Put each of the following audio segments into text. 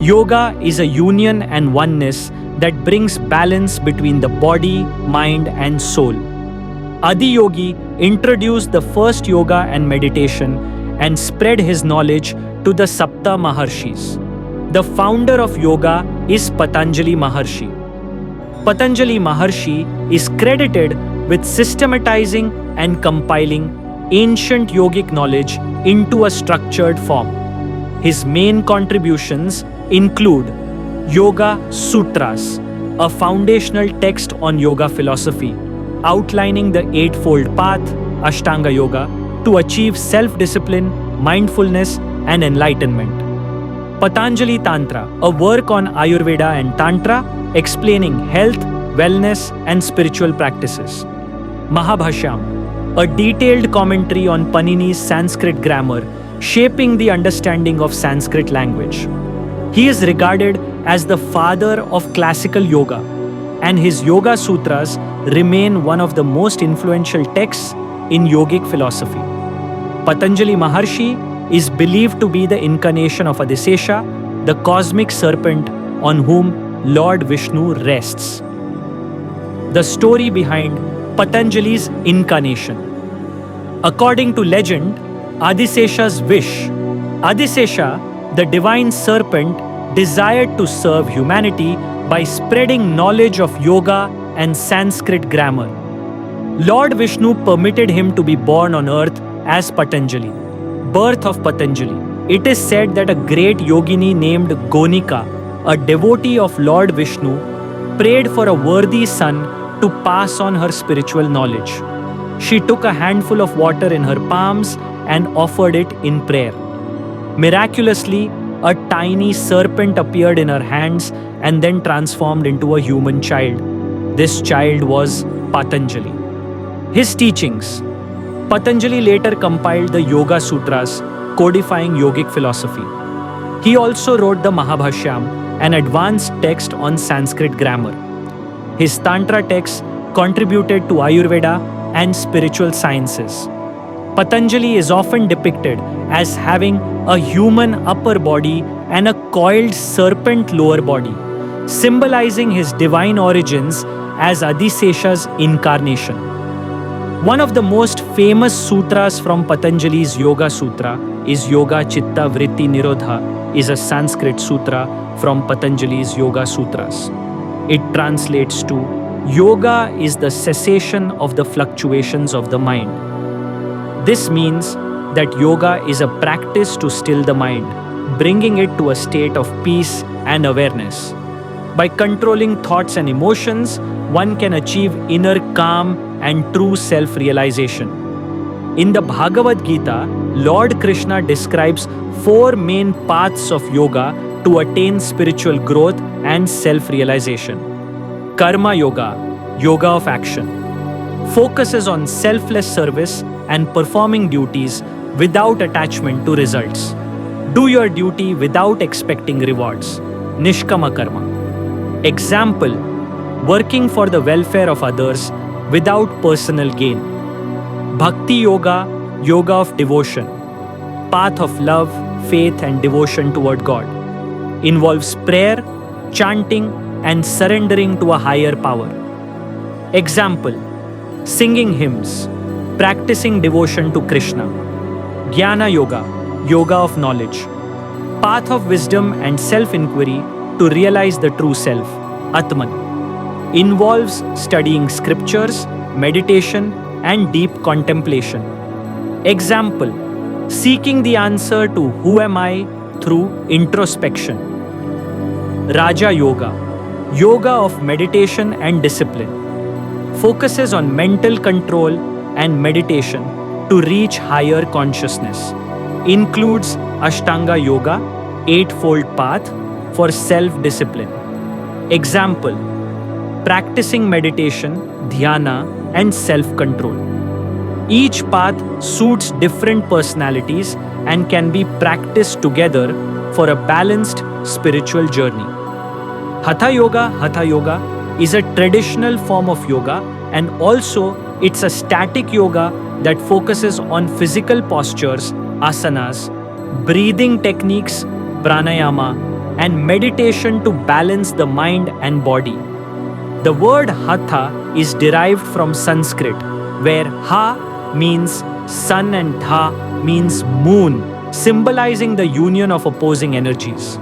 Yoga is a union and oneness that brings balance between the body, mind, and soul. Adiyogi introduced the first yoga and meditation and spread his knowledge to the Sapta Maharshis. The founder of yoga is Patanjali Maharshi. Patanjali Maharshi is credited with systematizing and compiling ancient yogic knowledge into a structured form. His main contributions include Yoga Sutras, a foundational text on yoga philosophy, outlining the Eightfold Path, Ashtanga Yoga, to achieve self-discipline, mindfulness, and enlightenment. Patanjali Tantra, a work on Ayurveda and Tantra, explaining health, wellness, and spiritual practices. Mahabhashyam, a detailed commentary on Panini's Sanskrit grammar, shaping the understanding of Sanskrit language. He is regarded as the father of classical yoga, and his Yoga Sutras remain one of the most influential texts in yogic philosophy. Patanjali Maharshi is believed to be the incarnation of Adisesha, the cosmic serpent on whom Lord Vishnu rests. The story behind Patanjali's incarnation. According to legend, Adisesha's wish. Adisesha, the divine serpent, desired to serve humanity by spreading knowledge of yoga and Sanskrit grammar. Lord Vishnu permitted him to be born on earth as Patanjali. Birth of Patanjali. It is said that a great yogini named Gonika, a devotee of Lord Vishnu, prayed for a worthy son to pass on her spiritual knowledge. She took a handful of water in her palms and offered it in prayer. Miraculously, a tiny serpent appeared in her hands and then transformed into a human child. This child was Patanjali. His teachings. Patanjali later compiled the Yoga Sutras, codifying yogic philosophy. He also wrote the Mahabhashyam, an advanced text on Sanskrit grammar. His Tantra texts contributed to Ayurveda and spiritual sciences. Patanjali is often depicted as having a human upper body and a coiled serpent lower body, symbolizing his divine origins as Adisesha's incarnation. One of the most famous sutras from Patanjali's Yoga Sutra is Yoga Chitta Vritti Nirodha, is a Sanskrit sutra from Patanjali's Yoga Sutras. It translates to, Yoga is the cessation of the fluctuations of the mind. This means that yoga is a practice to still the mind, bringing it to a state of peace and awareness. By controlling thoughts and emotions, one can achieve inner calm and true self-realization. In the Bhagavad Gita, Lord Krishna describes 4 main paths of yoga to attain spiritual growth and self-realization. Karma Yoga, yoga of action, focuses on selfless service and performing duties without attachment to results. Do your duty without expecting rewards. Nishkama Karma. Example, working for the welfare of others without personal gain. Bhakti Yoga, yoga of devotion, path of love, faith and devotion toward God. Involves prayer, chanting and surrendering to a higher power. Example, singing hymns, practicing devotion to Krishna. Jnana Yoga, yoga of knowledge, path of wisdom and self-inquiry to realize the true self, Atman. Involves studying scriptures, meditation and deep contemplation. Example, seeking the answer to who am I through introspection. Raja Yoga, yoga of meditation and discipline, focuses on mental control and meditation to reach higher consciousness. Includes Ashtanga Yoga, Eightfold Path for self-discipline. Example, practicing meditation, dhyana and self-control. Each path suits different personalities and can be practiced together for a balanced spiritual journey. Hatha Yoga is a traditional form of yoga and also it's a static yoga that focuses on physical postures, asanas, breathing techniques, pranayama, and meditation to balance the mind and body. The word Hatha is derived from Sanskrit, where Ha means sun and Tha means moon, symbolizing the union of opposing energies.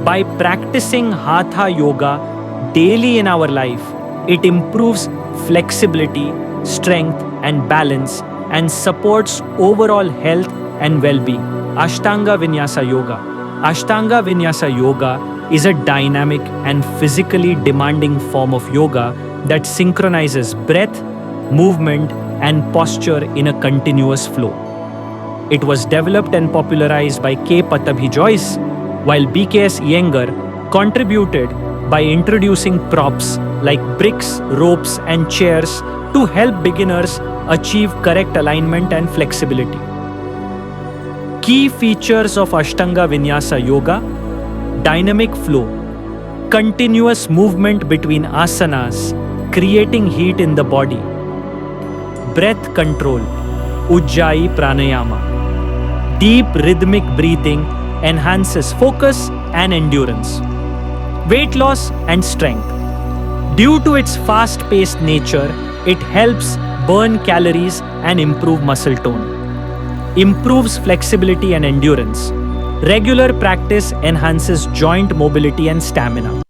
By practicing Hatha Yoga daily in our life, it improves flexibility, strength, and balance and supports overall health and well-being. Ashtanga Vinyasa Yoga. Ashtanga Vinyasa Yoga is a dynamic and physically demanding form of yoga that synchronizes breath, movement, and posture in a continuous flow. It was developed and popularized by K. Pattabhi Jois, while BKS Iyengar contributed by introducing props like bricks, ropes, and chairs to help beginners achieve correct alignment and flexibility. Key features of Ashtanga Vinyasa Yoga: dynamic flow, continuous movement between asanas, creating heat in the body, breath control, Ujjayi Pranayama, deep rhythmic breathing enhances focus and endurance, weight loss and strength. Due to its fast-paced nature, it helps burn calories and improve muscle tone, improves flexibility and endurance. Regular practice enhances joint mobility and stamina.